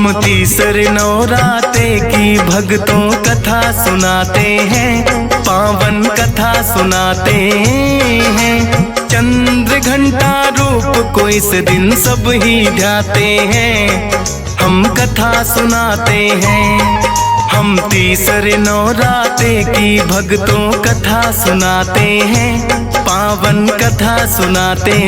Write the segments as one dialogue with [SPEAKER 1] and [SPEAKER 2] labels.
[SPEAKER 1] हम तीसरे नवराते की भक्तों कथा सुनाते हैं, पावन कथा सुनाते हैं। चंद्र घंटा रूप को इस दिन सब ही ध्याते हैं, हम कथा सुनाते हैं। हम तीसरे नवराते की भक्तों कथा सुनाते हैं, पावन कथा सुनाते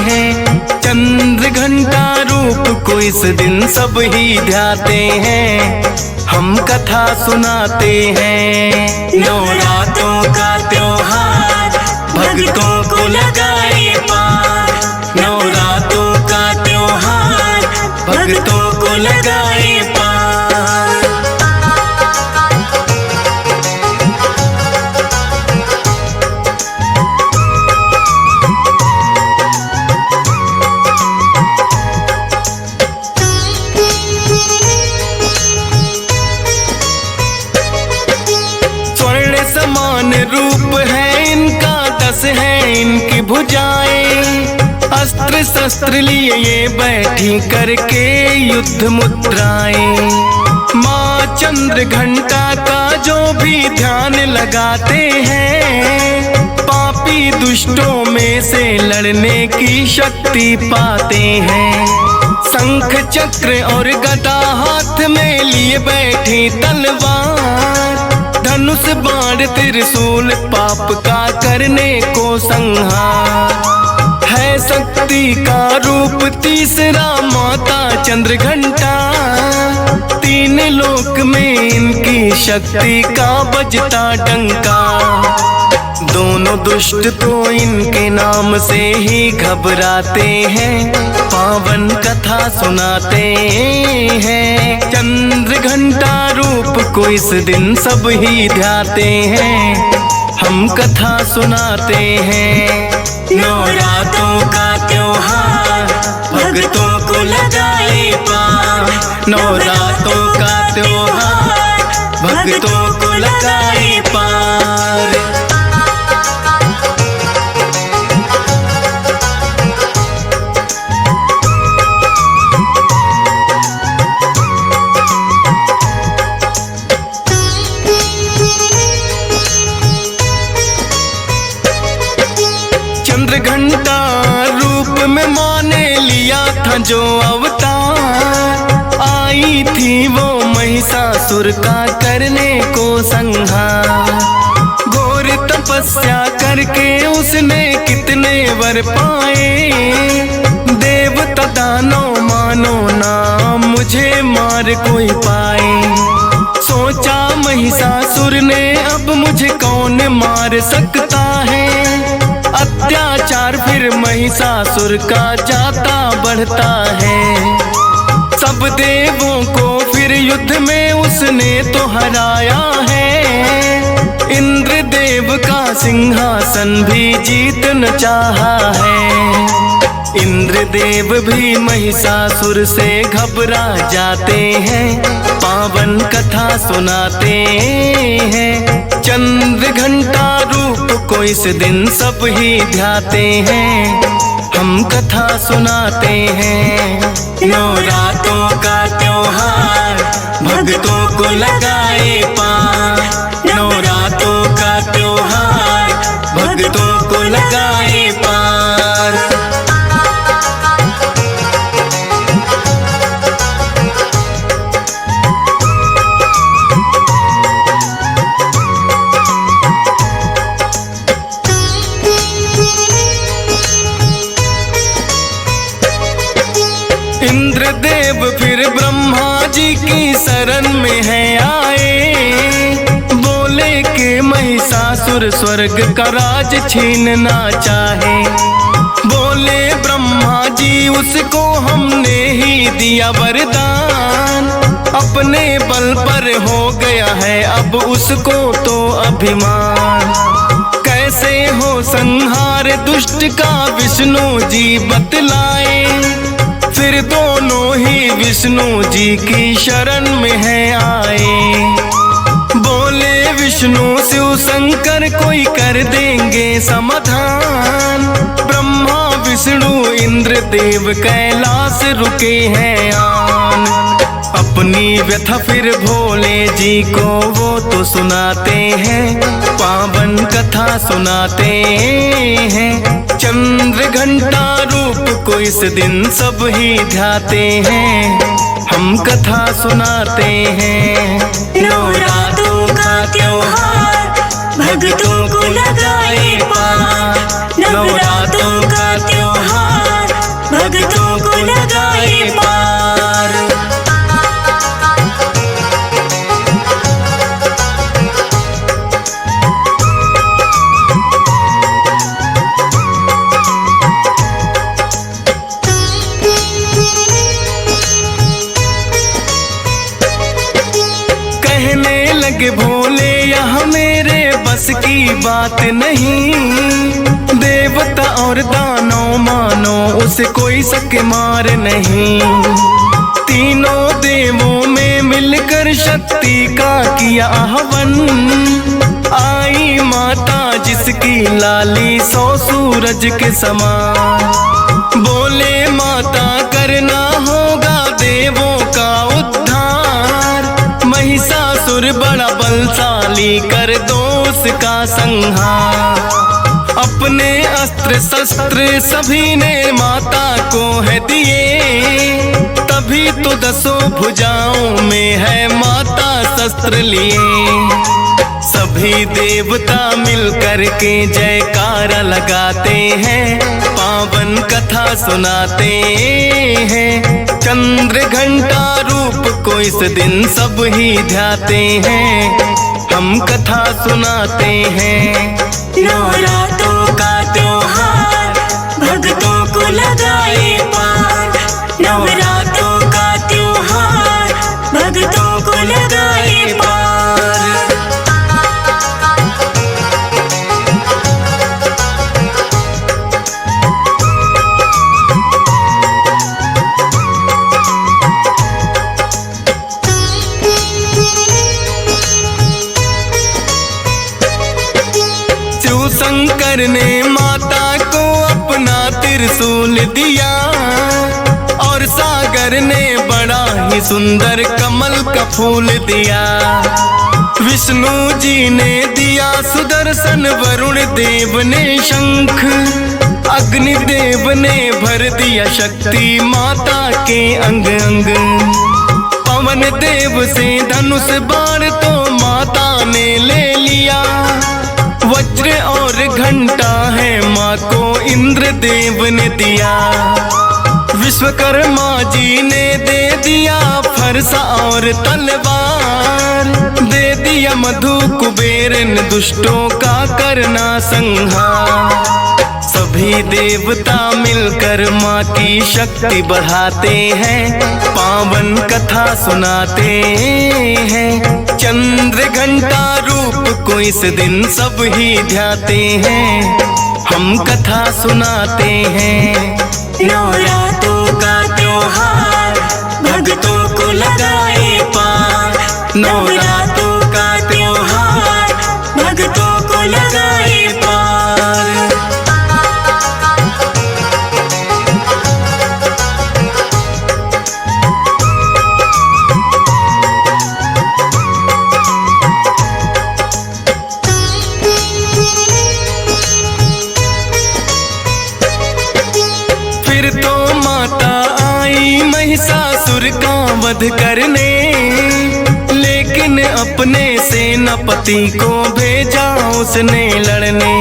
[SPEAKER 1] हैं। चंद्र घंटा रूप को इस दिन सब ही ध्याते हैं, हम कथा सुनाते हैं। नवरात्रों का त्योहार भक्तों को लगाए पार, नवरात्रों का त्योहार भक्तों को लगाए पार। समान रूप है इनका, 10 है इनकी भुजाएं। अस्त्र शस्त्र लिए ये बैठी करके युद्ध मुद्राएं। माँ चंद्र घंटा का जो भी ध्यान लगाते हैं, पापी दुष्टों में से लड़ने की शक्ति पाते हैं। शंख चक्र और गदा हाथ में लिए बैठी तलवार, धनुष बाण त्रिशूल पाप का करने को संहार। है शक्ति का रूप तीसरा माता चंद्र घंटा, 3 लोक में इनकी शक्ति का बजता डंका। दोनों दुष्ट तो इनके नाम से ही घबराते हैं, पावन कथा सुनाते हैं। चंद्र घंटा रूप को इस दिन सब ही ध्याते हैं, हम कथा सुनाते हैं। नवरात्रों का त्योहार भक्तों को लगाए पार, नवरात्रों का त्योहार भक्तों को लगाए पार। चंद्र घंटा रूप में माँ ने लिया था जो अवतार, आई थी वो महिषासुर का करने को संहार। घोर तपस्या करके उसने कितने वर पाए, देवता दानव मानो ना मुझे मार कोई पाए। सोचा महिषासुर ने अब मुझे कौन मार सकता है, अत्याचार फिर महिषासुर का जाता बढ़ता है। सब देवों को फिर युद्ध में उसने तो हराया है, इंद्र देव का सिंहासन भी जीतना चाहा है। इंद्र देव भी महिषासुर से घबरा जाते हैं, पावन कथा सुनाते हैं। चंद्र घंटा रूप को इस दिन सब ही ध्याते हैं, हम कथा सुनाते हैं। नवरात्रों का त्योहार भक्तों को लगाए पार, नवरात्रों का त्योहार भक्तों को लगाए पार। इंद्रदेव फिर ब्रह्मा जी की शरण में है आए, बोले कि महिषासुर स्वर्ग का राज छीनना चाहे। बोले ब्रह्मा जी उसको हमने ही दिया वरदान, अपने बल पर हो गया है अब उसको तो अभिमान। कैसे हो संहार दुष्ट का विष्णु जी बतलाए, फिर दोनों ही विष्णु जी की शरण में है आए। बोले विष्णु शिव शंकर कोई कर देंगे समाधान, ब्रह्मा विष्णु इंद्र देव कैलाश रुके हैं आन। अपनी व्यथा फिर भोले जी को वो तो सुनाते हैं, पावन कथा सुनाते हैं। चंद्र घंटा रूप को इस दिन सब ही ध्याते हैं, हम कथा सुनाते हैं।
[SPEAKER 2] नवरात्रों का त्योहार भक्तों को लगाए पार, नवरात्रों का त्योहार भक्तों को लगाए पार।
[SPEAKER 1] कहने लगे भोले यह मेरे बस की बात नहीं, देवता और दानव मानो उसे कोई सके मार नहीं। तीनों देवों में मिलकर शक्ति का किया आह्वान, आई माता जिसकी लाली 100 सूरज के समान। बोले माता करना होगा देवों का उद्धार, महिषासुर बड़ा बलशाली कर दो उसका संहार। अपने अस्त्र शस्त्र सभी ने माता को है दिए, तभी तो 10 भुजाओं में है माता शस्त्र लिए। सभी देवता मिलकर के जयकारा लगाते हैं, पावन कथा सुनाते हैं। चंद्र घंटा रूप को इस दिन सब ही ध्याते हैं, हम कथा सुनाते हैं।
[SPEAKER 2] नवरात्रों का त्योहार भक्तों को लगाए पार, नवरात्रों का त्योहार भक्तों को लगाए पार।
[SPEAKER 1] शंकर ने माता को अपना त्रिशूल दिया, और सागर ने बड़ा ही सुंदर कमल का फूल दिया। विष्णु जी ने दिया सुदर्शन, वरुण देव ने शंख, अग्निदेव ने भर दिया शक्ति माता के अंग अंग। पवन देव से धनुष बाण तो माता ने ले लिया, वज्र और घंटा है माँ को इंद्र देव ने दिया। विश्वकर्मा जी ने दे दिया फरसा और तलवार, दे दिया मधु कुबेर ने दुष्टों का करना संहार। सभी देवता मिलकर माँ की शक्ति बढ़ाते हैं, पावन कथा सुनाते हैं। चंद्र घंटा रूप को इस दिन सब ही ध्याते हैं, हम कथा सुनाते हैं।
[SPEAKER 2] नवरात्रों का त्योहार भक्तों को लगाए पार, नवरात्रों का त्योहार भक्तों को लगाए पार।
[SPEAKER 1] फिर तो माता आई महिषासुर का वध करने, लेकिन अपने सेनापति को भेजा उसने लड़ने।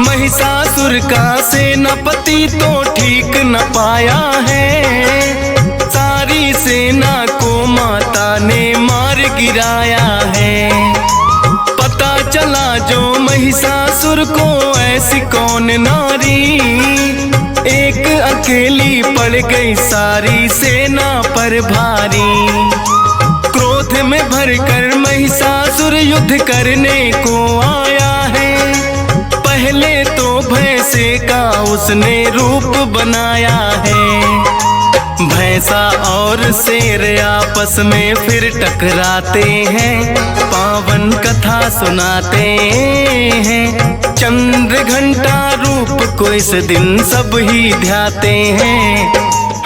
[SPEAKER 1] महिषासुर का सेनापति तो ठीक न पाया है, सारी सेना को माता ने मार गिराया है। पता चला जो महिषासुर को ऐसी कौन नारी, एक अकेली पड़ गई सारी सेना पर भारी। क्रोध में भरकर महिषासुर युद्ध करने को आया है, पहले तो भैंसे का उसने रूप बनाया है। भैंसा और शेर आपस में फिर टकराते हैं, पावन कथा सुनाते हैं। चंद्र घंटा रूप को इस दिन सब ही ध्याते हैं,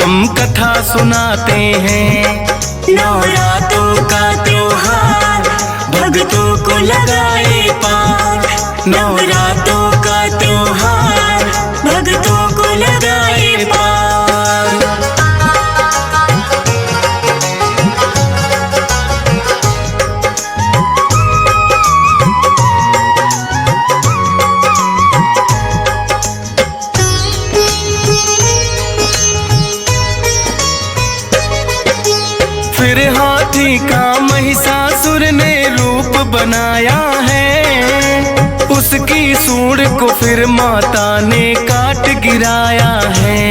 [SPEAKER 1] हम कथा सुनाते हैं।
[SPEAKER 2] नवरात्रों का त्योहार भक्तों को लगाए पार। नवरात्रों का त्योहार भक्तों को लगाए पार।
[SPEAKER 1] फिर हाथी का महिषासुर ने रूप बनाया है, उसकी सूंड को फिर माता ने काट गिराया है।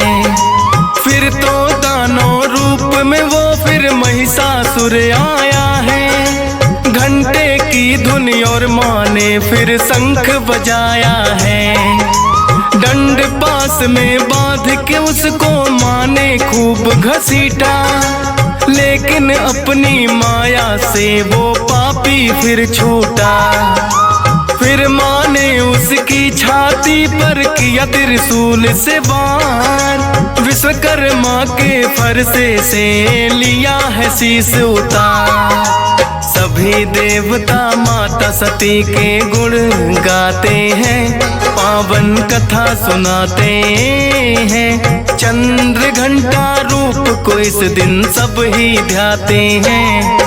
[SPEAKER 1] फिर तो दानव रूप में वो फिर महिषासुर आया है। घंटे की धुन और माँ ने फिर शंख बजाया है। डंड पास में बांध के उसको माँ ने खूब घसीटा, लेकिन अपनी माया से वो पापी फिर छूटा। फिर माँ ने उसकी छाती पर किया त्रिशूल से वार। विश्वकर्मा के फरसे से लिया है शीश उतार। सभी देवता माता सती के गुण गाते हैं, पावन कथा सुनाते हैं। चंद्र घंटा रूप को इस दिन सब ही ध्याते हैं,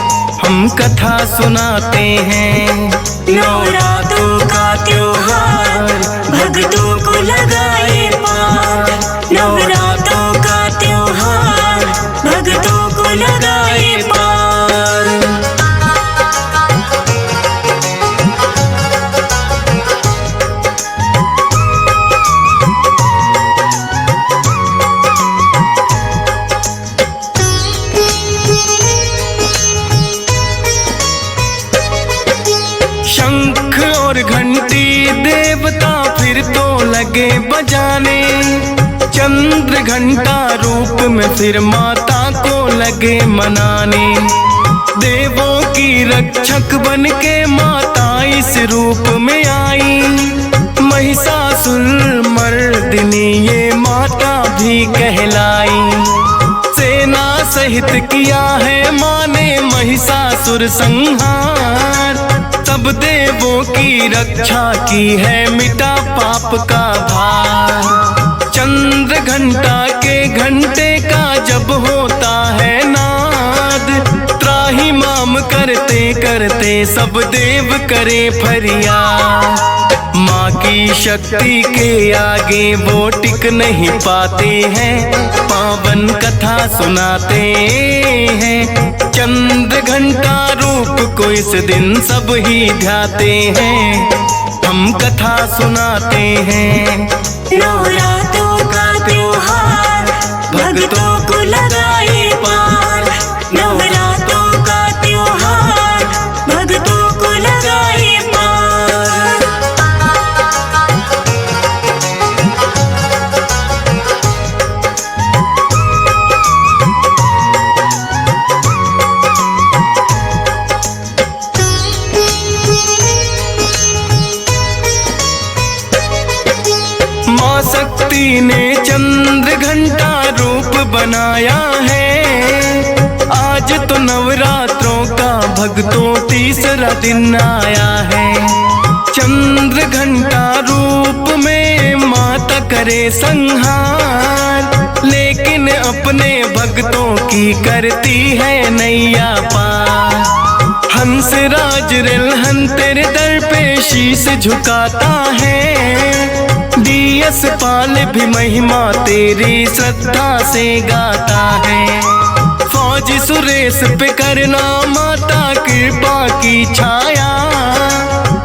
[SPEAKER 1] हम कथा सुनाते हैं।
[SPEAKER 2] नवरात्रों का त्योहार भक्तों को लगाए पार। नवरात्रों का त्योहार भक्तों को लगाए पार।
[SPEAKER 1] शंख और घंटी देवता फिर तो लगे बजाने। चंद्र घंटा रूप में फिर माता को लगे मनाने। देवों की रक्षक बन के माता इस रूप में आई। महिषासुर मर्दिनी ये माता भी कहलाई। सेना सहित किया है माँ ने महिषासुर संहार। सब देवों की रक्षा की है, मिटा पाप का भार। चंद्र घंटा के घंटे का जब होता है नाद, त्राही माम करते करते सब देव करे फरियाद। माँ की शक्ति के आगे वो टिक नहीं पाते हैं, पावन कथा सुनाते हैं। चंद्र घंटा रूप को इस दिन सब ही ध्याते हैं, हम कथा सुनाते हैं।
[SPEAKER 2] नवरात्रों का त्योहार भक्तों को लगाए पार। नवरात्रों का त्योहार भक्तों को लगाए पार।
[SPEAKER 1] माँ शक्ति ने चंद्र घंटा रूप बनाया है। आज तो नवरात्रों का भक्तों तीसरा दिन आया है। चंद्र घंटा रूप में माता करे संहार, लेकिन अपने भक्तों की करती है नैया पार। हंसराज रिलहन तेरे दर पे शीश झुकाता है। डीएस पाल भी महिमा तेरी श्रद्धा से गाता है। फौजी सुरेश पे करना माता कृपा की छाया।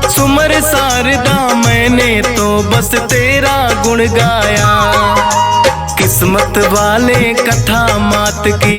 [SPEAKER 1] सुमर शारदा मैंने तो बस तेरा गुण गाया। किस्मत वाले कथा मात की